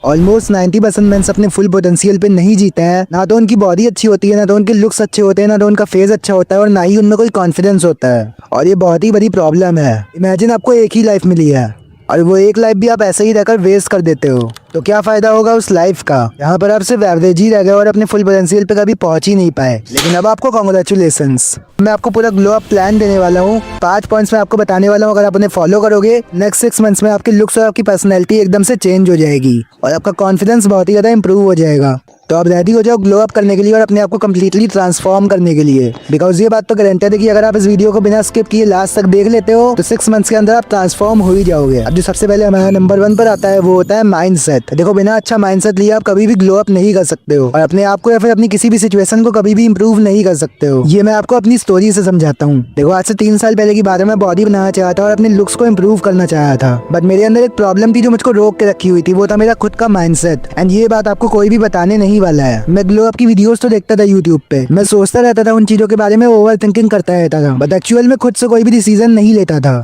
Almost 90% mains अपने full potential पे नहीं जीते हैं। ना तो उनकी बॉडी अच्छी होती है, ना तो उनके लुक्स अच्छे होते हैं, ना तो उनका फेस अच्छा होता है और ना ही उनमें कोई कॉन्फिडेंस होता है। और ये बहुत ही बड़ी प्रॉब्लम है। इमेजिन आपको एक ही लाइफ मिली है और वो एक लाइफ भी आप ऐसे ही रहकर वेस्ट कर देते हो, तो क्या फायदा होगा उस लाइफ का। यहाँ पर आप सिर्फ एवरेज ही रह गए और अपने फुल पोटेंशियल पे कभी पहुंच ही नहीं पाए। लेकिन अब आपको कॉन्ग्रेचुलेशंस, मैं आपको पूरा ग्लो अप प्लान देने वाला हूँ। 5 पॉइंट्स में आपको बताने वाला हूँ। अगर आप उन्हें फॉलो करोगे, नेक्स्ट 6 मंथ्स में आपके लुक्स और आपकी पर्सनैलिटी एकदम से चेंज हो जाएगी और आपका कॉन्फिडेंस बहुत ही ज्यादा इंप्रूव हो जाएगा। तो आप रेडी हो जाओ ग्लो अप करने के लिए और अपने आप को कम्प्लीटली ट्रांसफॉर्म करने के लिए। बिकॉज ये बात तो गारंटेड है कि अगर आप इस वीडियो को बिना स्किप किए लास्ट तक देख लेते हो तो 6 मंथ्स के अंदर आप ट्रांसफॉर्म हो ही जाओगे। अब जो सबसे पहले हमारा नंबर 1 पर आता है वो होता है माइंडसेट। देखो, बिना अच्छा माइंडसेट लिए आप कभी भी ग्लो अप नहीं कर सकते हो और अपने आप को या फिर अपनी किसी भी सिचुएशन को कभी भी इंप्रूव नहीं कर सकते हो। ये मैं आपको अपनी स्टोरी से समझाता हूँ। देखो, आज से 3 साल पहले की बात है। मैं बॉडी बनाना चाहा था और अपने लुक्स को इंप्रूव करना चाहा था, बट मेरे अंदर एक प्रॉब्लम थी जो मुझको रोक के रखी हुई थी। वो था मेरा खुद का माइंडसेट। एंड ये बात आपको कोई भी बताने नहीं वाला है। मैं ग्लो अप की वीडियोस तो देखता था यूट्यूब पे, मैं सोचता रहता था उन चीजों के बारे में, ओवर थिंकिंग करता रहता था, बट एक्चुअल में खुद से कोई भी डिसीजन नहीं लेता था।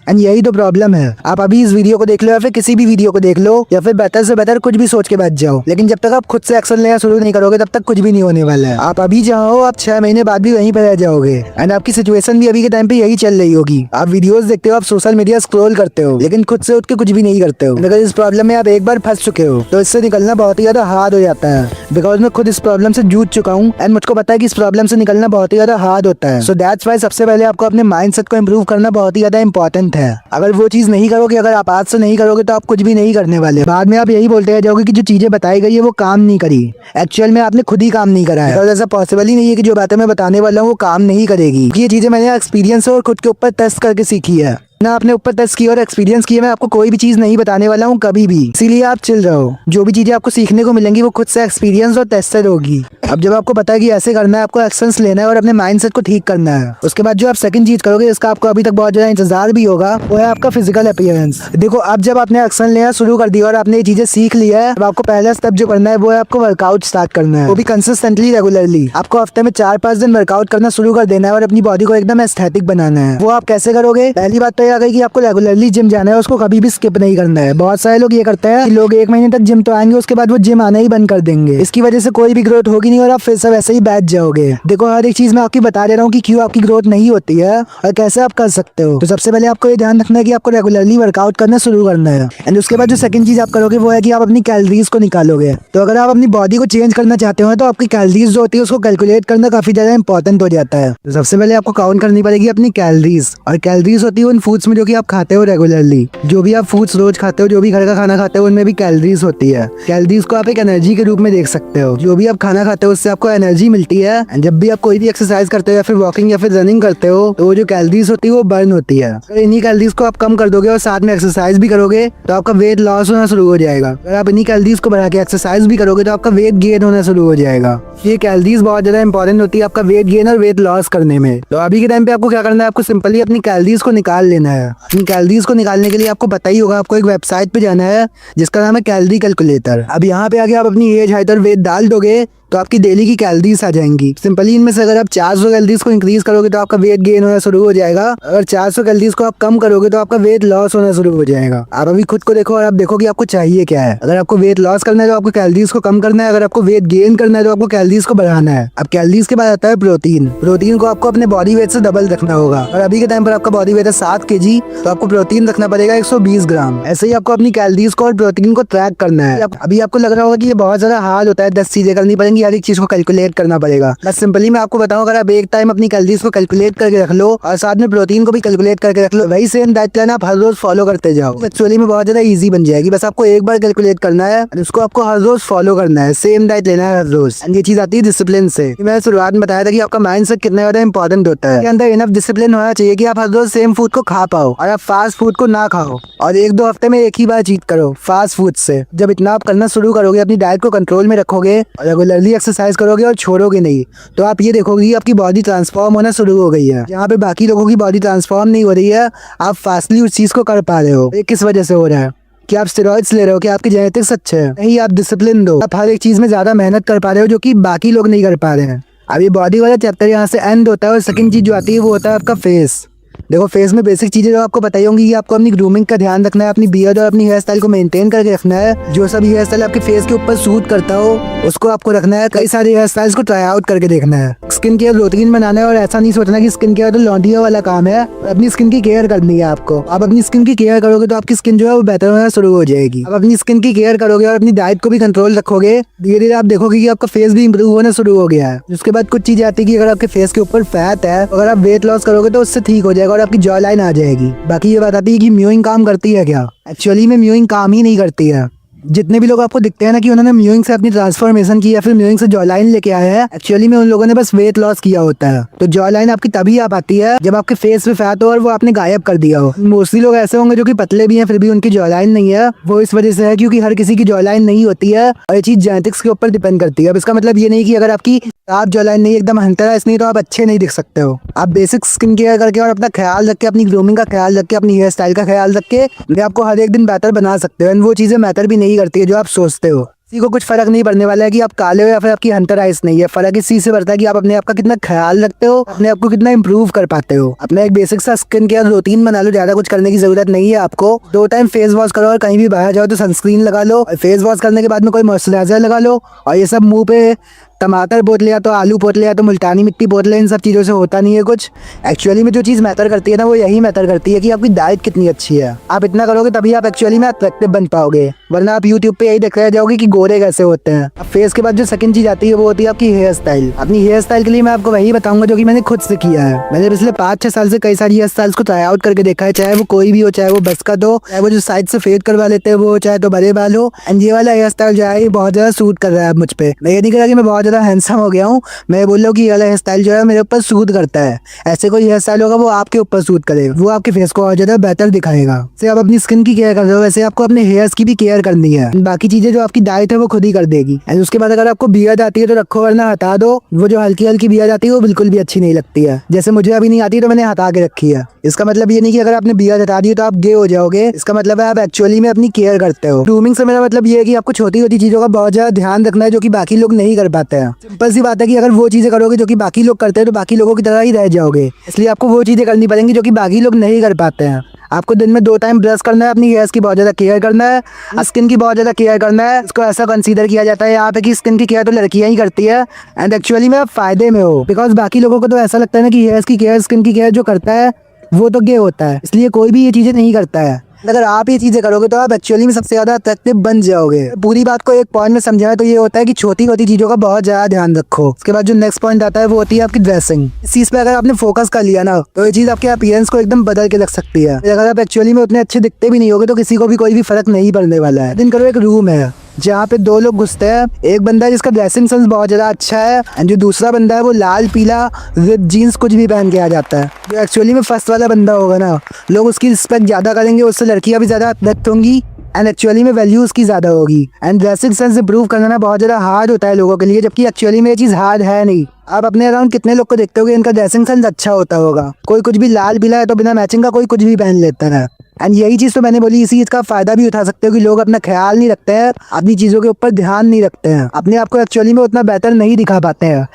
एंड यही तो प्रॉब्लम है। आप अभी इस वीडियो को देख लो या फिर किसी भी वीडियो को देख लो या फिर बेहतर से बेहतर कुछ भी सोच के बैठ जाओ, लेकिन जब तक आप खुद से एक्शन लेना शुरू नहीं करोगे तब तक कुछ भी नहीं होने वाला है। आप अभी चाहो आप 6 महीने बाद भी वहीं पर रह जाओगे। एंड आपकी सिचुएशन भी अभी के टाइम पे यही चल रही होगी। आप वीडियोस देखते हो, आप सोशल मीडिया स्क्रॉल करते हो, लेकिन खुद से उठ के कुछ भी नहीं करते हो। अगर इस प्रॉब्लम में आप एक बार फंस चुके हो तो इससे निकलना बहुत ही ज्यादा हार्ड हो जाता है। बिकॉज मैं खुद इस प्रॉब्लम से जूझ चुका हूँ एंड मुझको पता है कि इस प्रॉब्लम से निकलना बहुत ही ज्यादा हार्ड होता है। सो दैट्स व्हाई सबसे पहले आपको अपने माइंडसेट को इंप्रूव करना बहुत ही ज्यादा इंपॉर्टेंट है। अगर वो चीज नहीं करोगे, अगर आप आज से नहीं करोगे तो आप कुछ भी नहीं करने वाले। बाद में आप यही बोलते रह जाओगे कि जो चीजें बताई गई है वो काम नहीं करी। एक्चुअल में आपने खुद ही काम नहीं करा है। ऐसा पॉसिबल ही नहीं है कि जो बातें मैं बताने वाला हूँ वो काम नहीं करेगी। ये चीजें मैंने एक्सपीरियंस और खुद के ऊपर टेस्ट करके सीखी है ना, अपने ऊपर टेस्ट किया और एक्सपीरियंस किया। मैं आपको कोई भी चीज नहीं बताने वाला हूँ कभी भी, इसीलिए आप चिल रहो। जो भी चीजें आपको सीखने को मिलेंगी वो खुद से एक्सपीरियंस और टेस्टेड होगी। अब जब आपको पता है कि ऐसे करना है, आपको एक्शंस लेना है और अपने माइंडसेट को ठीक करना है, उसके बाद जो आप सेकंड चीज करोगे, इसका आपको अभी तक बहुत ज्यादा इंतजार भी होगा, वो है आपका फिजिकल अपीयरेंस। देखो, अब जब आपने एक्शन लेना शुरू कर दिया और आपने ये चीजें सीख लिया है, अब आपको पहला स्टेप जो करना है वो है आपको वर्कआउट स्टार्ट करना है, वो भी कंसिस्टेंटली, रेगुलरली। आपको हफ्ते में 4-5 दिन वर्कआउट करना शुरू कर देना है और अपनी बॉडी को एकदम एस्थेटिक बनाना है। वो आप कैसे करोगे? पहली बात तो ये आ गई कि आपको रेगुलरली जिम जाना है, उसको कभी भी स्किप नहीं करना है। बहुत सारे लोग ये करते हैं कि लोग 1 महीने तक जिम तो आएंगे, उसके बाद वो जिम आना ही बंद कर देंगे। इसकी वजह से कोई भी ग्रोथ होगी नहीं और आप फिर से वैसे ही बैठ जाओगे। देखो, हर एक चीज मैं आपकी बता दे रहा हूँ कि क्यों आपकी ग्रोथ नहीं होती है और कैसे आप कर सकते हो। तो सबसे पहले आपको ये ध्यान रखना है कि आपको रेगुलरली वर्कआउट करना शुरू करना है। एंड उसके बाद जो सेकंड चीज आप करोगे वो है कि आप अपनी कैलोरीज को निकालोगे। तो अगर आप अपनी बॉडी को चेंज करना चाहते हो तो आपकी कैलोरीज जो होती है उसको कैलकुलेट करना काफी ज्यादा इंपॉर्टेंट हो जाता है। तो सबसे पहले आपको काउंट करनी पड़ेगी अपनी कैलोरीज, और कैलोरीज होती है उन फूड्स में जो कि आप खाते हो रेगुलरली। जो भी आप फूड्स रोज खाते हो, जो भी घर का खाना खाते हो, उनमें भी कैलोरीज होती है। कैलोरीज को आप एक एनर्जी के रूप में देख सकते हो। जो भी आप खाना खाते हो उससे आपको एनर्जी मिलती है। एंड जब भी आप कोई भी एक्सरसाइज करते हो या फिर वॉकिंग या फिर रनिंग करते हो तो वो जो कैलोरीज होती है वो बर्न होती है। अगर इन्हीं कैलोरीज को आप कम कर दोगे और साथ में एक्सरसाइज भी करोगे तो आपका वेट लॉस होना शुरू हो जाएगा। अगर आप इन्हीं कैलोरीज को बढ़ा के एक्सरसाइज भी करोगे तो आपका वेट गेन होना शुरू हो जाएगा। ये कैलोरीज बहुत ज्यादा इंपॉर्टेंट होती है आपका वेट गेन और वेट लॉस करने में। तो अभी के टाइम पे आपको क्या करना है, आपको सिंपली अपनी कैलोरीज को निकाल लेना है। अपनी कैलोरीज को निकालने के लिए आपको पता ही होगा, आपको एक वेबसाइट पे जाना है जिसका नाम है कैलोरी कैलकुलेटर। अब यहाँ पे आके आप अपनी एज, हाइट और वेट डाल दोगे तो आपकी डेली की कैलोरीज आ जाएंगी। सिंपली इनमें से अगर आप 400 कैलोरीज को इंक्रीज करोगे तो आपका वेट गेन होना शुरू हो जाएगा। अगर 400 कैलोरीज को आप कम करोगे तो आपका वेट लॉस होना शुरू हो जाएगा। आप अभी खुद को देखो और आप देखो कि आपको चाहिए क्या है। अगर आपको वेट लॉस करना है तो आपको कैलोरीज को कम करना है, अगर आपको वेट गेन करना है तो आपको कैलोरीज को बढ़ाना है। अब कैलोरीज के बाद आता है प्रोटीन। प्रोटीन को आपको अपने बॉडी वेट से डबल रखना होगा। और अभी के टाइम पर आपका बॉडी वेट है 7 kg, तो आपको प्रोटीन रखना पड़ेगा 120 ग्राम। ऐसे ही आपको अपनी कैलोरीज को और प्रोटीन को ट्रैक करना है। अभी आपको लग रहा होगा कि ये बहुत ज्यादा हार्ड होता है, 10 चीजें करनी पड़ेंगी, हर एक चीज को कैलकुलेट करना पड़ेगा। बस सिंपली मैं आपको बताऊं, अगर आप एक टाइम अपनी कैलोरीज को कैलकुलेट करके रख लो और साथ में प्रोटीन को भी कैलकुलेट करके रख लो, वही सेम डाइट प्लान आप हर रोज फॉलो करते जाओ, एक्चुअली में बहुत ज्यादा इजी बन जाएगी। बस आपको एक बार कैलकुलेट करना है और उसको आपको हर रोज फॉलो करना है, सेम डाइट लेना है हर रोज। एंड ये चीज आती है डिसिप्लिन से। मैंने शुरुआत में बताया था कि आपका माइंडसेट कितना ज्यादा इंपॉर्टेंट होता है। अंदर इनफ डिसिप्लिन होना चाहिए कि आप हर रोज सेम फूड को खा पाओ और आप फास्ट फूड को ना खाओ और 1-2 हफ्ते में एक ही बार चीट करो फास्ट फूड से। जब इतना आप करना शुरू करोगे, अपनी डाइट को कंट्रोल में रखोगे और रेगुलरली एक्सरसाइज करोगे और छोड़ोगे नहीं, तो आप ये देखोगे कि आपकी बॉडी ट्रांसफॉर्म होना शुरू हो गई है। जहाँ पे बाकी लोगों की बॉडी ट्रांसफॉर्म नहीं हो रही है, आप फास्टली उस चीज को कर पा रहे हो। ये किस वजह से हो रहा है? कि आप स्टेरॉइड्स ले रहे हो, कि आपके जेनेटिक्स अच्छे हैं? नहीं, आप डिसिप्लिन दो। आप हर एक चीज में ज्यादा मेहनत कर पा रहे हो जो कि बाकी लोग नहीं कर पा रहे हैं। अब ये बॉडी वाला चैप्टर यहाँ से एंड होता है और सेकंड चीज जो आती है वो होता है आपका फेस। देखो फेस में बेसिक चीजें जो आपको बताई होंगी कि आपको अपनी ग्रूमिंग का ध्यान रखना है, अपनी बियर्ड और अपनी हेयर स्टाइल को मेंटेन करके रखना है। जो सब हेयर स्टाइल आपके फेस के ऊपर सूट करता हो उसको आपको रखना है। कई सारे हेयर स्टाइल्स को ट्राई आउट करके देखना है। स्किन केयर रूटीन बनाना है और ऐसा नहीं सोचना कि स्किन केयर तो लौंडिया वाला काम है। अपनी स्किन की केयर करनी है आपको। आप अपनी स्किन की केयर करोगे तो आपकी स्किन जो है वो बेहतर होना शुरू हो जाएगी। आप अपनी स्किन की केयर करोगे और अपनी डाइट को भी कंट्रोल रखोगे, धीरे धीरे आप देखोगे कि आपका फेस भी इंप्रूव होना शुरू हो गया है। उसके बाद कुछ चीजें आती है कि अगर आपके फेस के ऊपर फैट है, अगर आप वेट लॉस करोगे तो उससे ठीक हो जाएगा और आपकी जॉ लाइन आ जाएगी। बाकी ये बात आती है कि म्यूइंग काम करती है क्या? एक्चुअली में म्यूइंग काम ही नहीं करती है। जितने भी लोग आपको दिखते हैं ना कि उन्होंने म्यूइंग से अपनी ट्रांसफॉर्मेशन की या फिर म्यूइंग से जॉ लाइन लेके आए हैं, एक्चुअली में उन लोगों ने बस वेट लॉस किया होता है। तो जॉ लाइन आपकी तभी आ पाती है जब आपके फेस पे फैट हो और वो आपने गायब कर दिया हो। मोस्टली लोग ऐसे होंगे जो कि पतले भी हैं फिर भी उनकी जॉ लाइन नहीं है। वो इस वजह से है क्योंकि हर किसी की जॉ लाइन नहीं होती है और ये चीज जेनेटिक्स के ऊपर डिपेंड करती है। अब इसका मतलब ये नहीं कि अगर आपकी आप जॉ लाइन नहीं एकदम हंटर है इसलिए तो आप अच्छे नहीं दिख सकते हो। आप बेसिक स्किन केयर करके और अपना ख्याल रख के, अपनी ग्रूमिंग का ख्याल रख के, अपनी हेयर स्टाइल का ख्याल रख के अपने आपको हर एक दिन बेहतर बना सकते हो। एंड वो चीजें मैटर भी नहीं करती है जो आप सोचते हो। किसी को कुछ फर्क नहीं पड़ने वाला है कि आप काले हो या फिर आपकी हंटर आइज नहीं है। फर्क इस चीज से पड़ता है कि आप अपने आप का कितना ख्याल रखते हो, अपने आप को कितना इंप्रूव कर पाते हो। अपना एक बेसिक सा स्किन केयर रूटीन बना लो, ज्यादा कुछ करने की जरूरत नहीं है आपको। 2 टाइम फेस वॉश करो और कहीं भी बाहर जाओ तो सनस्क्रीन लगा लो और फेस वॉश करने के बाद में कोई मॉइस्चराइजर लगा लो। और ये सब मुंह पे टमाटर पोत लिया तो आलू पोत लिया तो मुल्तानी मिट्टी पोत लिया, इन सब चीज़ों से होता नहीं है कुछ। एक्चुअली में जो चीज़ मैटर करती है ना वो यही मैटर करती है कि आपकी डाइट कितनी अच्छी है। आप इतना करोगे तभी आप एक्चुअली में अट्रैक्टिव बन पाओगे, वरना आप यूट्यूब पे यही देख रहे जाओगे कि गोरे कैसे होते हैं। अब फेस के बाद जो सेकंड चीज़ आती है वो होती है आपकी हेयर स्टाइल। अपनी हेयर स्टाइल के लिए मैं आपको वही बताऊंगा जो कि मैंने खुद से किया है। मैंने पिछले 5-6 साल से कई सारी हेयर स्टाइल्स को ट्राई आउट करके देखा है, चाहे वो कोई भी हो, चाहे वो बस का दो, चाहे वो जो साइड से फेड करवा लेते हैं वो, चाहे तो बड़े बाल हो। एंड ये वाला हेयर स्टाइल जो है बहुत ज्यादा सूट कर रहा है मुझ पे। मैं ये नहीं कह रहा कि मैं बहुत ज्यादा हैंडसम हो गया हूँ, मैं बोल रहा हूँ कि ये वाला हेयर स्टाइल जो है मेरे ऊपर सूट करता है। ऐसे कोई हेयर स्टाइल होगा वो आपके ऊपर सूट करेगा, वो आपके फेस को और ज्यादा बेहतर दिखाएगा। जैसे आप अपनी स्किन की केयर कर रहे हो वैसे आपको अपने हेयर्स की भी केयर करनी है। बाकी चीजें जो आपकी डाइट है वो खुद ही कर देगी। एंड उसके बाद अगर आपको बियर्ड आती है तो रखो वरना हटा दो। वो जो हल्की हल्की बियर्ड आती है वो बिल्कुल भी अच्छी नहीं लगती है। जैसे मुझे अभी नहीं आती तो मैंने हटा के रखी है। इसका मतलब ये नहीं कि अगर आपने बियर्ड हटा दी तो आप गे हो जाओगे। इसका मतलब है आप एक्चुअली में अपनी केयर करते हो। ग्रूमिंग से मेरा मतलब ये है कि आपको छोटी छोटी चीजों का बहुत ज्यादा ध्यान रखना है जो कि बाकी लोग नहीं कर पाते हैं। सिंपल सी बात है कि अगर वो चीजें करोगे जो कि बाकी लोग करते हैं तो बाकी लोगों की तरह ही रह जाओगे। इसलिए आपको वो चीजें करनी पड़ेंगी जो कि बाकी लोग नहीं कर पाते हैं। आपको दिन में 2 टाइम ब्रश करना है, अपनी हेयर्स की बहुत ज़्यादा केयर करना है, स्किन की बहुत ज़्यादा केयर करना है। इसको ऐसा कंसीडर किया जाता है यहाँ पे कि स्किन की केयर तो लड़कियाँ ही करती है एंड एक्चुअली में आप फायदे में हो। बिकॉज बाकी लोगों को तो ऐसा लगता है ना कि हेयर्स की केयर, स्किन की केयर जो करता है वो तो गे होता है, इसलिए कोई भी ये चीज़ें नहीं करता है। अगर आप ये चीजें करोगे तो आप एक्चुअली में सबसे ज्यादा अट्रैक्टिव बन जाओगे। पूरी बात को एक पॉइंट में समझाए तो ये होता है कि छोटी छोटी चीजों का बहुत ज्यादा ध्यान रखो। उसके बाद जो नेक्स्ट पॉइंट आता है वो होती है आपकी ड्रेसिंग। इस चीज पे अगर आपने फोकस कर लिया ना तो ये चीज आपके अपीयरेंस को एकदम बदल के रख सकती है। अगर आप एक्चुअली में उतने अच्छे दिखते भी नहीं होगे तो किसी को भी कोई भी फर्क नहीं पड़ने वाला है। दिन करो एक रूम है जहाँ पे 2 लोग घुसते हैं। एक बंदा है जिसका ड्रेसिंग सेंस बहुत ज्यादा अच्छा है एंड जो दूसरा बंदा है वो लाल पीला विद जीन्स कुछ भी पहन के आ जाता है। जो एक्चुअली में फर्स्ट वाला बंदा होगा ना लोग उसकी रिस्पेक्ट ज्यादा करेंगे, उससे लड़कियां भी ज्यादा अट्रैक्ट होंगी एंड एक्चुअली में वैल्यू उसकी ज्यादा होगी। एंड ड्रेसिंग सेंस इंप्रूव करना ना बहुत ज्यादा हार्ड होता है लोगों के लिए, जबकि एक्चुअली में ये चीज हार्ड है नहीं। आप अपने अराउंड कितने लोग को देखते होगे इनका ड्रेसिंग सेंस अच्छा होता होगा। कोई कुछ भी लाल पीला है तो बिना मैचिंग का कोई कुछ भी पहन लेता है। एंड यही चीज तो मैंने बोली, इसी चीज का फायदा भी उठा सकते हो कि लोग अपना ख्याल नहीं रखते हैं, अपनी चीजों के ऊपर ध्यान नहीं रखते हैं, अपने आप को एक्चुअली में उतना बेहतर नहीं दिखा पाते हैं।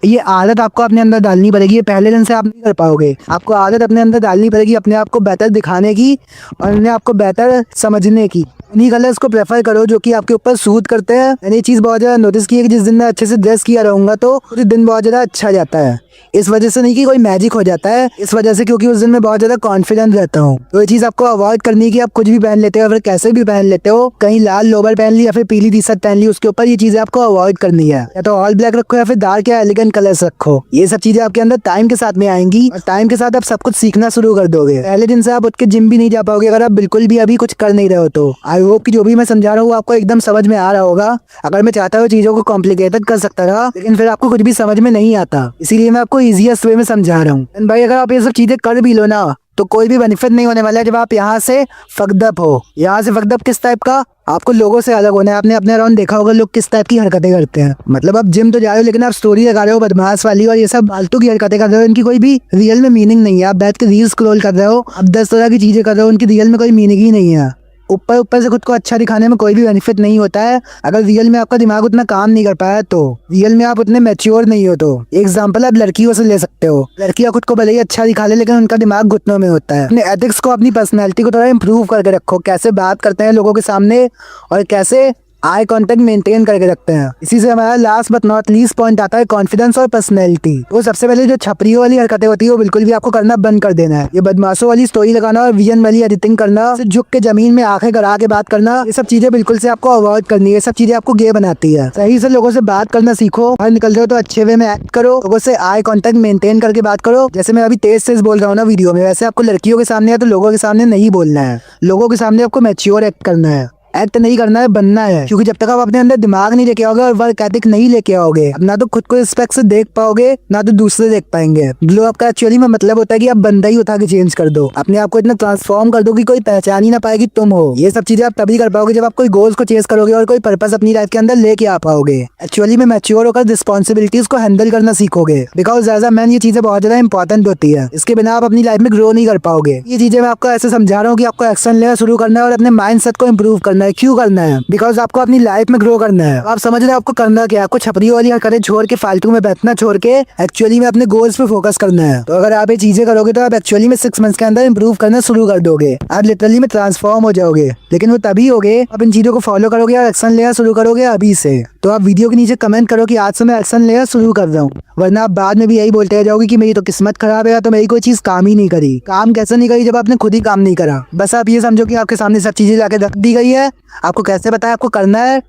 ये आदत आपको अपने अंदर डालनी पड़ेगी। ये पहले दिन से आप नहीं कर पाओगे। आपको आदत अपने अंदर डालनी पड़ेगी अपने आप को बेहतर दिखाने की और अपने आप को बेहतर समझने की। उन्हीं कलर्स को प्रेफर करो जो कि आपके ऊपर सूट करते हैं। मैंने ये चीज बहुत ज्यादा नोटिस की है कि जिस दिन मैं अच्छे से ड्रेस किया रहूंगा तो उस दिन बहुत ज्यादा अच्छा जाता है। इस वजह से नहीं कि कोई मैजिक हो जाता है, इस वजह से क्योंकि उस दिन मैं बहुत ज्यादा कॉन्फिडेंट रहता हूँ। तो ये चीज आपको अवॉइड करनी है कि आप कुछ भी पहन लेते हो या फिर कैसे भी पहन लेते हो। कहीं लाल लोवर पहन ली या फिर पीली टी शर्ट पहन ली, उसके ऊपर ये चीजें आपको अवॉइड करनी है। या तो ऑल ब्लैक रखो या फिर डार्क या एलिगेंट कलर्स रखो। ये सब चीजें आपके अंदर टाइम के साथ में आएंगी और टाइम के साथ आप सब कुछ सीखना शुरू कर दोगे। पहले दिन से आप उठ के जिम भी नहीं जा पाओगे अगर आप बिल्कुल भी अभी कुछ कर नहीं रहे हो तो। आई होप कि जो भी मैं समझा रहा हूँ आपको एकदम समझ में आ रहा होगा। अगर मैं चाहता हूँ चीजों को कॉम्प्लिकेटेड कर सकता था लेकिन फिर आपको कुछ भी समझ में नहीं आता, इसीलिए मैं आपको इजीएस्ट वे में समझा रहा हूँ। भाई अगर आप ये सब चीजें कर भी लो ना तो कोई भी बेनिफिट नहीं होने वाला है जब आप यहाँ से फकदप हो। यहाँ से फकदप किस टाइप का? आपको लोगों से अलग होना है। आपने अपने अराउंड देखा होगा लोग किस टाइप की हरकतें करते हैं। मतलब आप जिम तो जा रहे हो लेकिन आप स्टोरी लगा रहे हो बदमाश वाली और ये सब फालतू की हरकतें कर रहे हो। इनकी कोई भी रियल में मीनिंग नहीं है। आप बैठ के रील स्क्रॉल कर रहे हो, आप 10 तरह की चीजें कर रहे हो, उनकी रियल में कोई मीनिंग ही नहीं है। ऊपर ऊपर से खुद को अच्छा दिखाने में कोई भी बेनिफिट नहीं होता है अगर रियल में आपका दिमाग उतना काम नहीं कर पाया तो। रियल में आप उतने मैच्योर नहीं हो तो। एग्जाम्पल आप लड़कियों से ले सकते हो। लड़कियां खुद को भले ही अच्छा दिखा ले लेकिन उनका दिमाग घुटनों में होता है। अपने एथिक्स को, अपनी पर्सनैलिटी को थोड़ा इंप्रूव करके रखो। कैसे बात करते हैं लोगों के सामने और कैसे आई कांटेक्ट मेंटेन करके रखते हैं। इसी से हमारा last but not least point आता है कॉन्फिडेंस और पर्सनैलिटी। वो सबसे पहले जो छपरियों वाली हरकतें होती है वो बिल्कुल भी आपको करना बंद कर देना है। ये बदमाशों वाली स्टोरी लगाना और वीएन वाली एडिटिंग करना, झुक के जमीन में आंखें गड़ा के बात करना, ये सब चीजें बिल्कुल से आपको अवॉइड करनी है। ये सब चीजें आपको गे बनाती है। सही से लोगों से बात करना सीखो। बाहर निकल रहे हो तो अच्छे वे में एक्ट करो। लोगों से आई कांटेक्ट मेंटेन करके बात करो। जैसे मैं अभी तेज बोल रहा हूँ ना वीडियो में, वैसे आपको लड़कियों के सामने या तो लोगों के सामने नहीं बोलना है। लोगों के सामने आपको मैच्योर एक्ट करना है। एक्ट नहीं करना है, बनना है। क्योंकि जब तक आप अपने अंदर दिमाग नहीं लेके आओगे और वर्क एथिक नहीं लेके आओगे, ना तो खुद को रिस्पेक्ट से देख पाओगे ना तो दूसरे देख पाएंगे। ग्लो अप का एक्चुअली में मतलब होता है कि आप बंदा ही उठा के चेंज कर दो। अपने आप को इतना ट्रांसफॉर्म कर दो कि कोई पहचान ही ना पाएगी तुम हो। ये सब चीजें आप तभी कर पाओगे जब आप कोई गोल्स को चेस करोगे और कोई पर्पस अपनी लाइफ के अंदर लेके आ पाओगे। एक्चुअली में मैच्योर होकर रिस्पॉन्सिबिलिटीज को हैंडल करना सीखोगे। बिकॉज एज अ मैन ये चीजें बहुत ज्यादा इंपॉर्टेंट होती है। इसके बिना आप अपनी लाइफ में ग्रो नहीं कर पाओगे। ये चीजें मैं आपको ऐसे समझा रहा हूँ कि आपको एक्शन लेना शुरू करना है और अपने माइंड सेट को इम्प्रूव करना है। क्यों करना है? बिकॉज आपको अपनी लाइफ में ग्रो करना है। आप समझ रहे हैं आपको करना क्या है? आपको छपरियों वाली हरकतें छोड़ के, फालतू में बैठना छोड़ के एक्चुअली में अपने गोल्स पे फोकस करना है। तो अगर आप ये चीजें करोगे तो आप एक्चुअली में 6 मंथ्स के अंदर इंप्रूव करना शुरू कर दोगे। आप लिटरली में ट्रांसफॉर्म हो जाओगे। लेकिन वो तभी होगे आप इन चीजों को फॉलो करोगे और एक्शन लेना शुरू करोगे अभी से। तो आप वीडियो के नीचे कमेंट करो कि आज से मैं एक्शन लेना शुरू कर रहा हूँ। वरना आप बाद में भी यही बोलते रह जाओगे कि मेरी तो किस्मत खराब है या तो मेरी कोई चीज काम ही नहीं करी। काम कैसे नहीं करी जब आपने खुद ही काम नहीं करा? बस आप ये समझो कि आपके सामने सब चीजें जाके रख दी गई है। आपको कैसे पता है आपको करना है,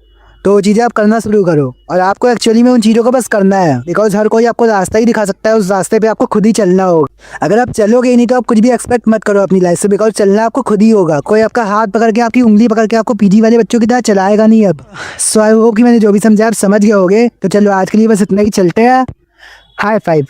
तो वो चीजें आप करना शुरू करो। और आपको एक्चुअली में उन चीजों को बस करना है। बिकॉज हर कोई आपको रास्ता ही दिखा सकता है, उस रास्ते पे आपको खुद ही चलना होगा। अगर आप चलोगे ही नहीं तो आप कुछ भी एक्सपेक्ट मत करो अपनी लाइफ से। बिकॉज चलना आपको खुद ही होगा। कोई आपका हाथ पकड़ के, आपकी उंगली पकड़ के आपको पीजी वाले बच्चों की तरह चलाएगा नहीं अब। सो आई होप कि मैंने जो भी समझा आप समझ गए होगे। तो चलो आज के लिए बस इतना ही, चलते हैं। High five.